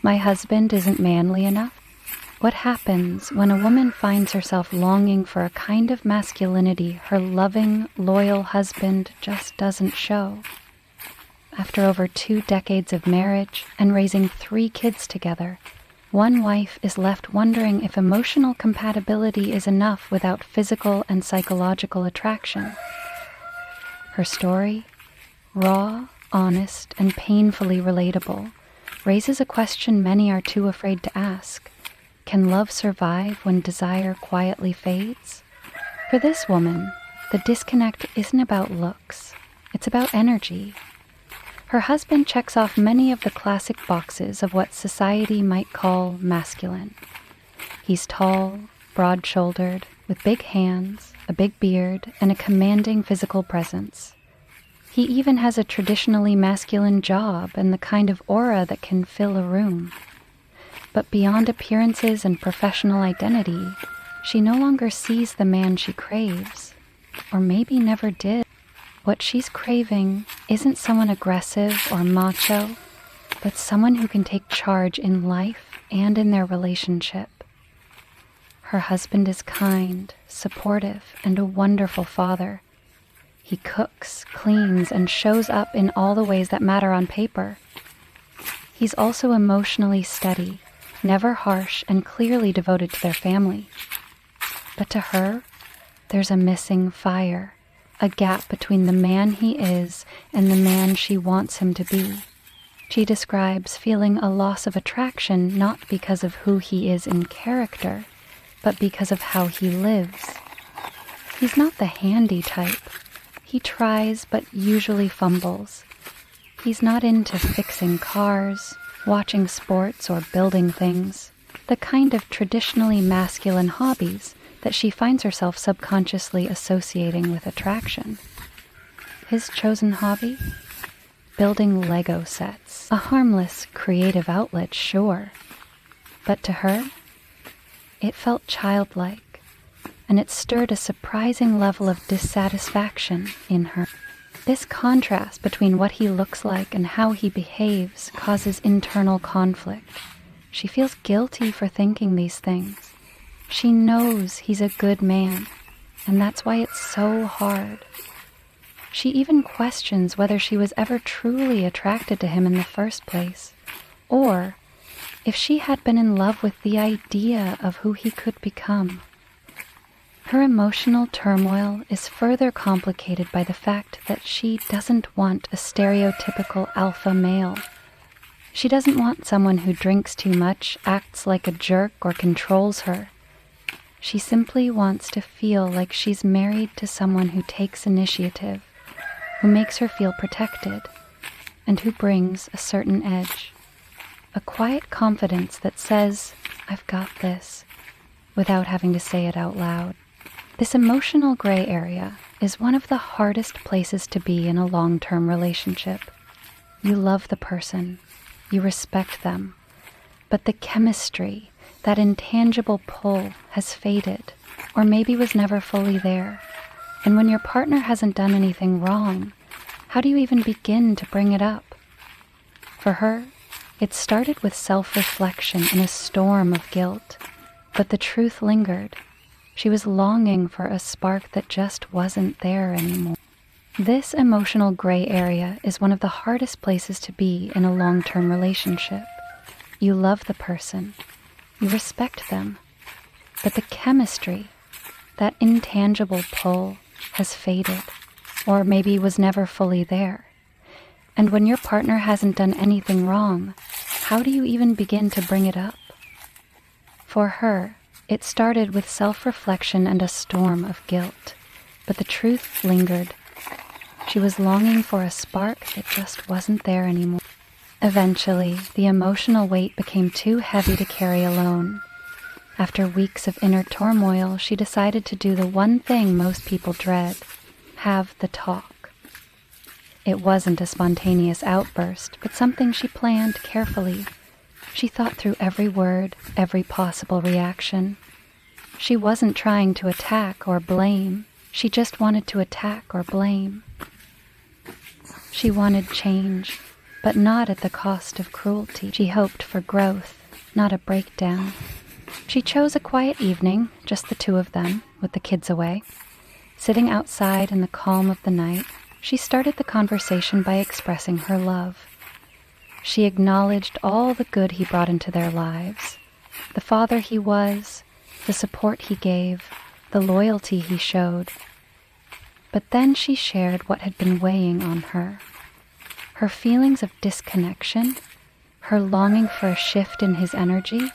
My husband isn't manly enough? What happens when a woman finds herself longing for a kind of masculinity her loving, loyal husband just doesn't show? After over 2 decades of marriage and raising 3 kids together, one wife is left wondering if emotional compatibility is enough without physical and psychological attraction. Her story, raw, honest, and painfully relatable, raises a question many are too afraid to ask. Can love survive when desire quietly fades? For this woman, the disconnect isn't about looks, it's about energy. Her husband checks off many of the classic boxes of what society might call masculine. He's tall, broad-shouldered, with big hands, a big beard, and a commanding physical presence. He even has a traditionally masculine job and the kind of aura that can fill a room. But beyond appearances and professional identity, she no longer sees the man she craves, or maybe never did. What she's craving isn't someone aggressive or macho, but someone who can take charge in life and in their relationship. Her husband is kind, supportive, and a wonderful father. He cooks, cleans, and shows up in all the ways that matter on paper. He's also emotionally steady, never harsh, and clearly devoted to their family. But to her, there's a missing fire. A gap between the man he is and the man she wants him to be. She describes feeling a loss of attraction not because of who he is in character, but because of how he lives. He's not the handy type. He tries but usually fumbles. He's not into fixing cars, watching sports, or building things, the kind of traditionally masculine hobbies that she finds herself subconsciously associating with attraction. His chosen hobby? Building Lego sets. A harmless, creative outlet, sure. But to her, it felt childlike, and it stirred a surprising level of dissatisfaction in her. This contrast between what he looks like and how he behaves causes internal conflict. She feels guilty for thinking these things. She knows he's a good man, and that's why it's so hard. She even questions whether she was ever truly attracted to him in the first place, or if she had been in love with the idea of who he could become. Her emotional turmoil is further complicated by the fact that she doesn't want a stereotypical alpha male. She doesn't want someone who drinks too much, acts like a jerk, or controls her. She simply wants to feel like she's married to someone who takes initiative, who makes her feel protected, and who brings a certain edge. A quiet confidence that says, "I've got this," without having to say it out loud. This emotional gray area is one of the hardest places to be in a long-term relationship. You love the person, you respect them, but the chemistry, that intangible pull, has faded, or maybe was never fully there. And when your partner hasn't done anything wrong, how do you even begin to bring it up? For her, it started with self-reflection and a storm of guilt, but the truth lingered. She was longing for a spark that just wasn't there anymore. This emotional gray area is one of the hardest places to be in a long-term relationship. You love the person, you respect them, but the chemistry, that intangible pull, has faded, or maybe was never fully there. And when your partner hasn't done anything wrong, how do you even begin to bring it up? For her, it started with self-reflection and a storm of guilt, but the truth lingered. She was longing for a spark that just wasn't there anymore. Eventually, the emotional weight became too heavy to carry alone. After weeks of inner turmoil, she decided to do the one thing most people dread: have the talk. It wasn't a spontaneous outburst, but something she planned carefully. She thought through every word, every possible reaction. She wasn't trying to attack or blame. She just wanted to attack or blame. She wanted change, but not at the cost of cruelty. She hoped for growth, not a breakdown. She chose a quiet evening, just the two of them, with the kids away. Sitting outside in the calm of the night, she started the conversation by expressing her love. She acknowledged all the good he brought into their lives, the father he was, the support he gave, the loyalty he showed. But then she shared what had been weighing on her. Her feelings of disconnection, her longing for a shift in his energy,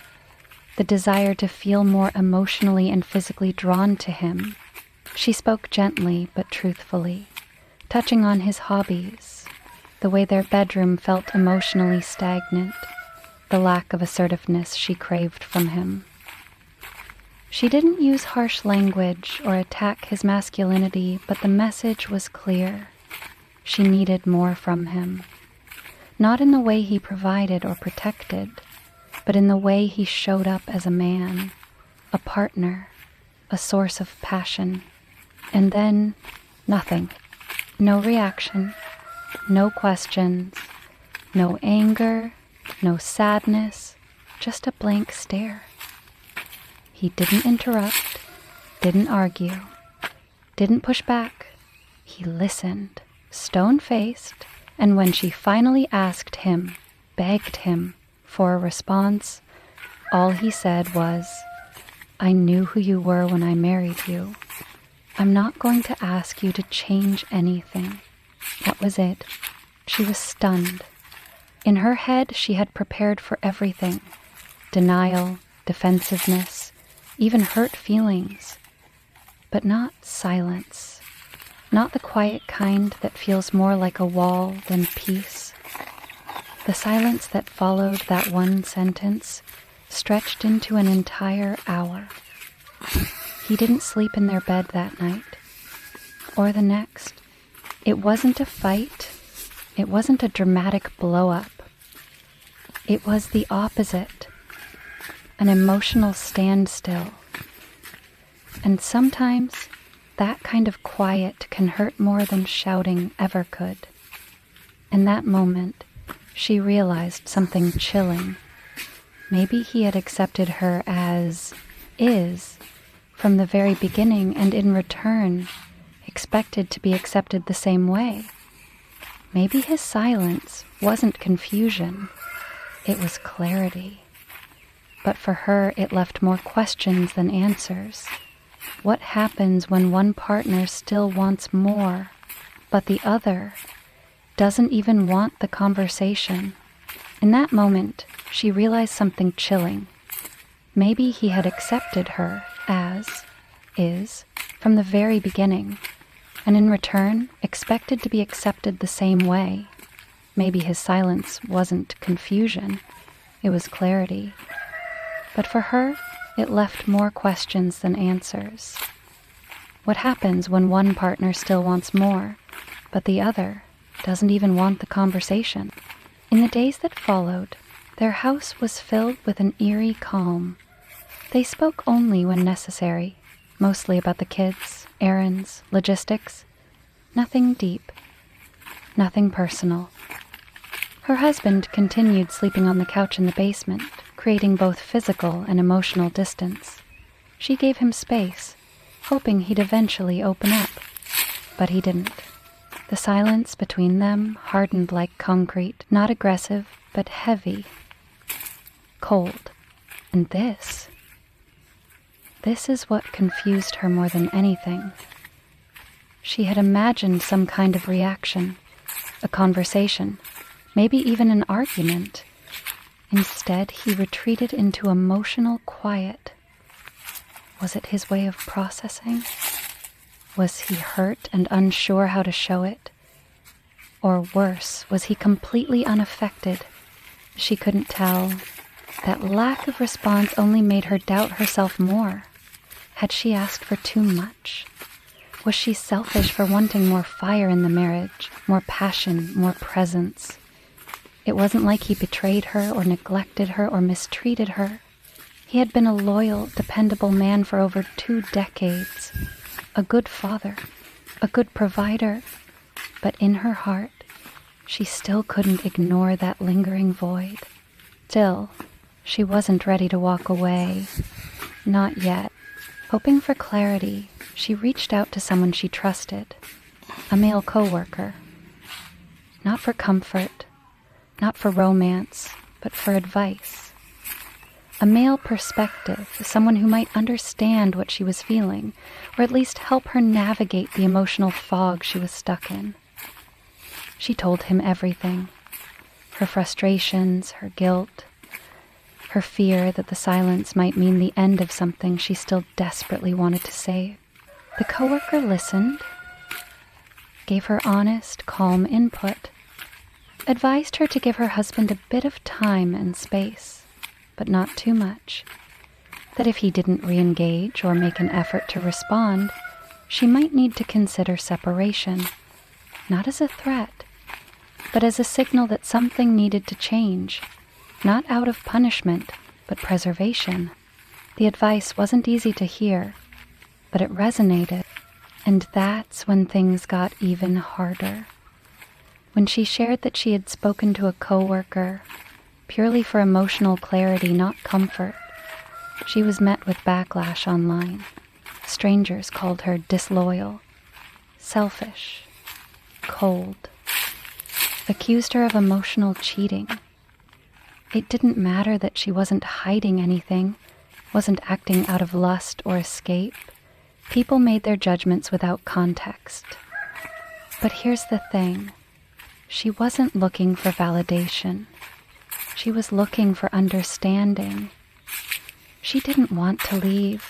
the desire to feel more emotionally and physically drawn to him. She spoke gently but truthfully, touching on his hobbies, the way their bedroom felt emotionally stagnant, the lack of assertiveness she craved from him. She didn't use harsh language or attack his masculinity, but the message was clear. She needed more from him. Not in the way he provided or protected, but in the way he showed up as a man, a partner, a source of passion. And then, nothing. No reaction, no questions, no anger, no sadness, just a blank stare. He didn't interrupt, didn't argue, didn't push back. He listened, stone-faced, and when she finally asked him, begged him for a response, all he said was, "I knew who you were when I married you. I'm not going to ask you to change anything." That was it. She was stunned. In her head, she had prepared for everything. Denial, defensiveness, even hurt feelings. But not silence. Not the quiet kind that feels more like a wall than peace. The silence that followed that one sentence stretched into an entire hour. He didn't sleep in their bed that night, or the next. It wasn't a fight. It wasn't a dramatic blow-up. It was the opposite, an emotional standstill. And sometimes that kind of quiet can hurt more than shouting ever could. In that moment, she realized something chilling. Maybe he had accepted her as is from the very beginning, and in return expected to be accepted the same way. Maybe his silence wasn't confusion, it was clarity. But for her, it left more questions than answers. What happens when one partner still wants more, but the other doesn't even want the conversation? In that moment, she realized something chilling. Maybe he had accepted her as is from the very beginning, and in return expected to be accepted the same way. Maybe his silence wasn't confusion, it was clarity. But for her, it left more questions than answers. What happens when one partner still wants more, but the other doesn't even want the conversation? In the days that followed, their house was filled with an eerie calm. They spoke only when necessary, mostly about the kids, errands, logistics. Nothing deep, nothing personal. Her husband continued sleeping on the couch in the basement, creating both physical and emotional distance. She gave him space, hoping he'd eventually open up. But he didn't. The silence between them hardened like concrete, not aggressive, but heavy, cold. And this is what confused her more than anything. She had imagined some kind of reaction, a conversation, maybe even an argument. Instead, he retreated into emotional quiet. Was it his way of processing? Was he hurt and unsure how to show it? Or worse, was he completely unaffected? She couldn't tell. That lack of response only made her doubt herself more. Had she asked for too much? Was she selfish for wanting more fire in the marriage, more passion, more presence? It wasn't like he betrayed her or neglected her or mistreated her. He had been a loyal, dependable man for over 2 decades, a good father, a good provider. But in her heart, she still couldn't ignore that lingering void. Still, she wasn't ready to walk away. Not yet. Hoping for clarity, she reached out to someone she trusted, a male coworker. Not for comfort, not for romance, but for advice. A male perspective, someone who might understand what she was feeling, or at least help her navigate the emotional fog she was stuck in. She told him everything. Her frustrations, her guilt, her fear that the silence might mean the end of something she still desperately wanted to save. The coworker listened, gave her honest, calm input, advised her to give her husband a bit of time and space, but not too much. That if he didn't re-engage or make an effort to respond, she might need to consider separation, not as a threat, but as a signal that something needed to change. Not out of punishment, but preservation. The advice wasn't easy to hear, but it resonated. And that's when things got even harder. When she shared that she had spoken to a coworker, purely for emotional clarity, not comfort, she was met with backlash online. Strangers called her disloyal, selfish, cold, accused her of emotional cheating. It didn't matter that she wasn't hiding anything, wasn't acting out of lust or escape. People made their judgments without context. But here's the thing. She wasn't looking for validation. She was looking for understanding. She didn't want to leave.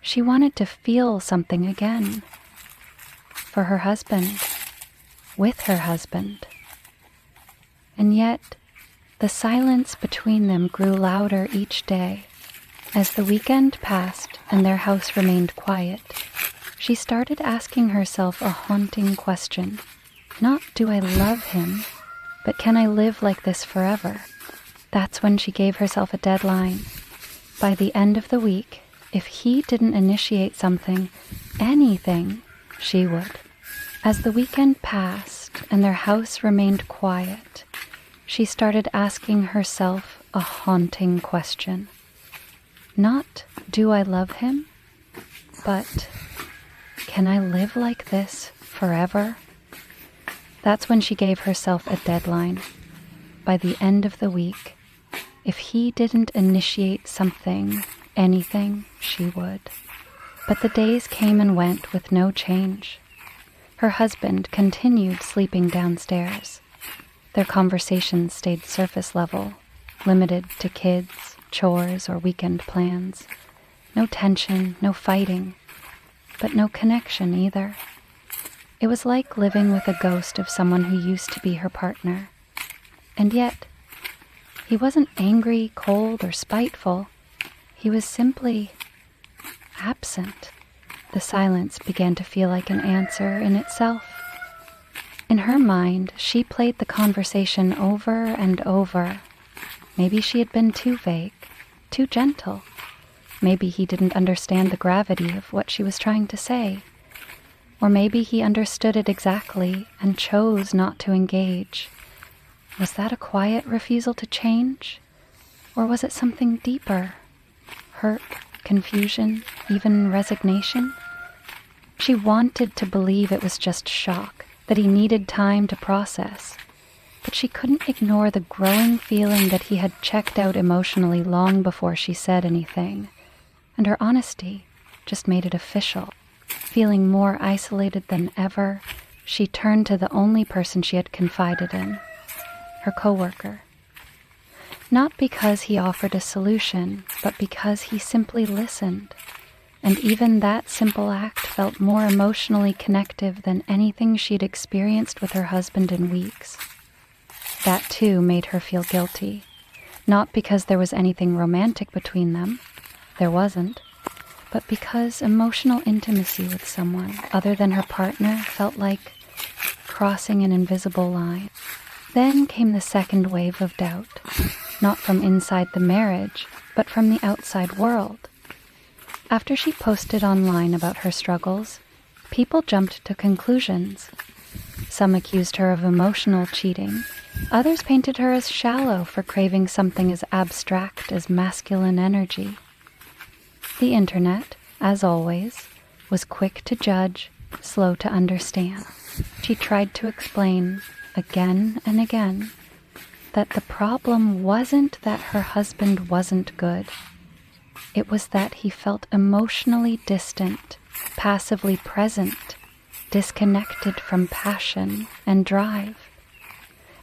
She wanted to feel something again. For her husband. With her husband. And yet, the silence between them grew louder each day. As the weekend passed and their house remained quiet, she started asking herself a haunting question. Not do I love him, but can I live like this forever? That's when she gave herself a deadline. By the end of the week, if he didn't initiate something, anything, she would. As the weekend passed and their house remained quiet, she started asking herself a haunting question. Not, do I love him? But, can I live like this forever? That's when she gave herself a deadline. By the end of the week, if he didn't initiate something, anything, she would. But the days came and went with no change. Her husband continued sleeping downstairs. Their conversations stayed surface level, limited to kids, chores, or weekend plans. No tension, no fighting, but no connection either. It was like living with a ghost of someone who used to be her partner. And yet, he wasn't angry, cold, or spiteful. He was simply absent. The silence began to feel like an answer in itself. In her mind, she played the conversation over and over. Maybe she had been too vague, too gentle. Maybe he didn't understand the gravity of what she was trying to say. Or maybe he understood it exactly and chose not to engage. Was that a quiet refusal to change? Or was it something deeper? Hurt, confusion, even resignation? She wanted to believe it was just shock, that he needed time to process. But she couldn't ignore the growing feeling that he had checked out emotionally long before she said anything. And her honesty just made it official. Feeling more isolated than ever, she turned to the only person she had confided in, her coworker. Not because he offered a solution, but because he simply listened. And even that simple act felt more emotionally connective than anything she'd experienced with her husband in weeks. That too made her feel guilty. Not because there was anything romantic between them. There wasn't. But because emotional intimacy with someone other than her partner felt like crossing an invisible line. Then came the second wave of doubt, not from inside the marriage, but from the outside world. After she posted online about her struggles, people jumped to conclusions. Some accused her of emotional cheating. Others painted her as shallow for craving something as abstract as masculine energy. The internet, as always, was quick to judge, slow to understand. She tried to explain, again and again, that the problem wasn't that her husband wasn't good. It was that he felt emotionally distant, passively present, disconnected from passion and drive.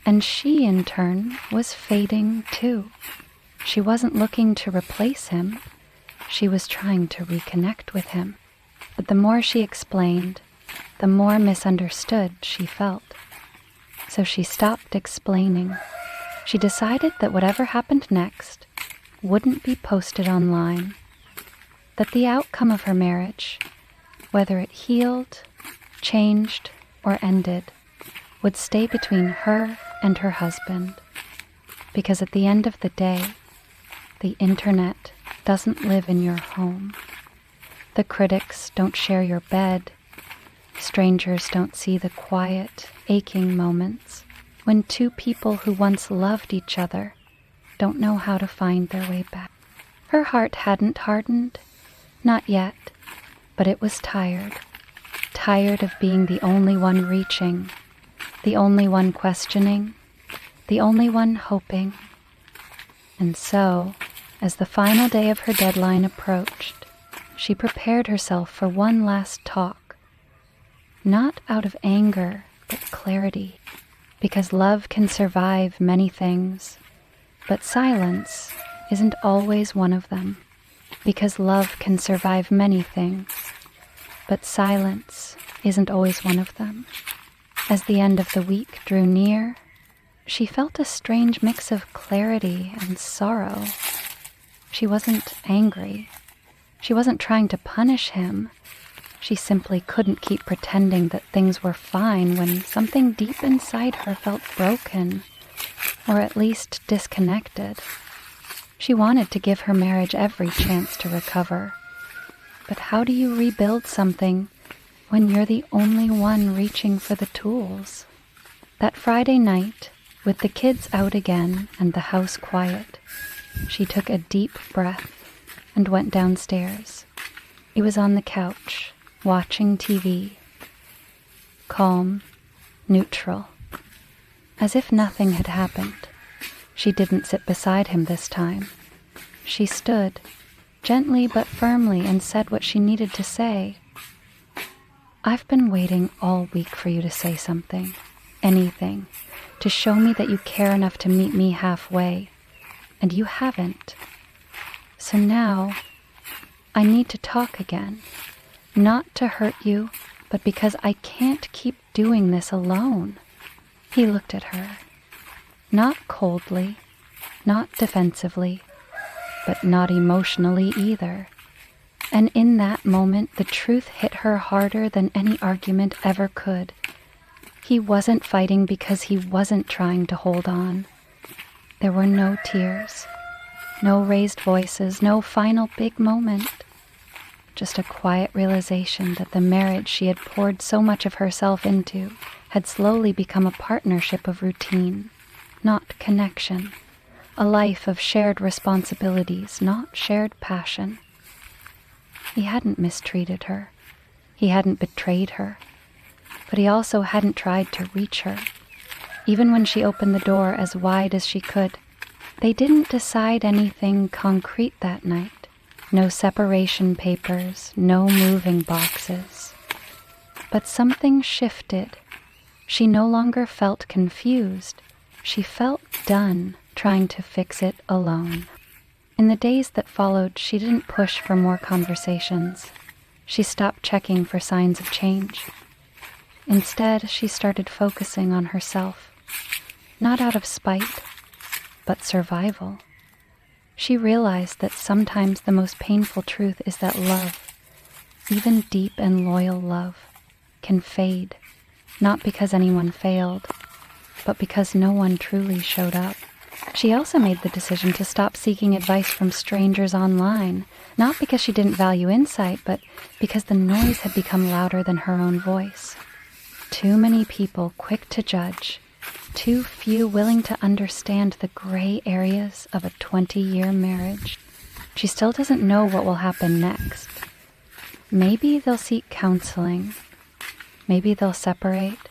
And she, in turn, was fading too. She wasn't looking to replace him. She was trying to reconnect with him. But the more she explained, the more misunderstood she felt. So she stopped explaining. She decided that whatever happened next wouldn't be posted online. That the outcome of her marriage, whether it healed, changed, or ended, would stay between her and her husband. Because at the end of the day, the internet doesn't live in your home. The critics don't share your bed. Strangers don't see the quiet, aching moments when two people who once loved each other don't know how to find their way back. Her heart hadn't hardened, not yet, but it was tired. Tired of being the only one reaching, the only one questioning, the only one hoping. And so, as the final day of her deadline approached, she prepared herself for one last talk. Not out of anger, but clarity. Because love can survive many things, but silence isn't always one of them. Because love can survive many things, but silence isn't always one of them. As the end of the week drew near, she felt a strange mix of clarity and sorrow. She wasn't angry. She wasn't trying to punish him. She simply couldn't keep pretending that things were fine when something deep inside her felt broken, or at least disconnected. She wanted to give her marriage every chance to recover. But how do you rebuild something when you're the only one reaching for the tools? That Friday night, with the kids out again and the house quiet, she took a deep breath and went downstairs. He was on the couch, watching TV. Calm, neutral, as if nothing had happened. She didn't sit beside him this time. She stood, gently but firmly, and said what she needed to say. I've been waiting all week for you to say something, anything, to show me that you care enough to meet me halfway, and you haven't. So now, I need to talk again, not to hurt you, but because I can't keep doing this alone. He looked at her, not coldly, not defensively, but not emotionally either. And in that moment, the truth hit her harder than any argument ever could. He wasn't fighting because he wasn't trying to hold on. There were no tears, no raised voices, no final big moment. Just a quiet realization that the marriage she had poured so much of herself into had slowly become a partnership of routine, not connection, a life of shared responsibilities, not shared passion. He hadn't mistreated her. He hadn't betrayed her. But he also hadn't tried to reach her. Even when she opened the door as wide as she could, they didn't decide anything concrete that night. No separation papers, no moving boxes. But something shifted. She no longer felt confused. She felt done trying to fix it alone. In the days that followed, she didn't push for more conversations. She stopped checking for signs of change. Instead, she started focusing on herself, not out of spite, but survival. She realized that sometimes the most painful truth is that love, even deep and loyal love, can fade, not because anyone failed, but because no one truly showed up. She also made the decision to stop seeking advice from strangers online, not because she didn't value insight, but because the noise had become louder than her own voice. Too many people quick to judge, too few willing to understand the gray areas of a 20-year marriage. She still doesn't know what will happen next. Maybe they'll seek counseling. Maybe they'll separate.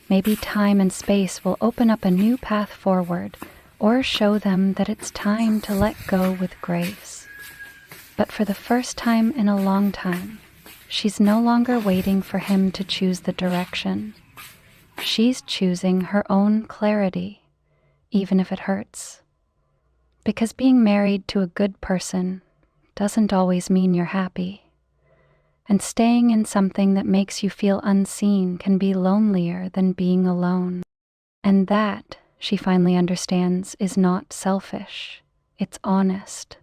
Maybe time and space will open up a new path forward or show them that it's time to let go with grace. But for the first time in a long time, she's no longer waiting for him to choose the direction. She's choosing her own clarity, even if it hurts. Because being married to a good person doesn't always mean you're happy. And staying in something that makes you feel unseen can be lonelier than being alone. And that, she finally understands, is not selfish. It's honest.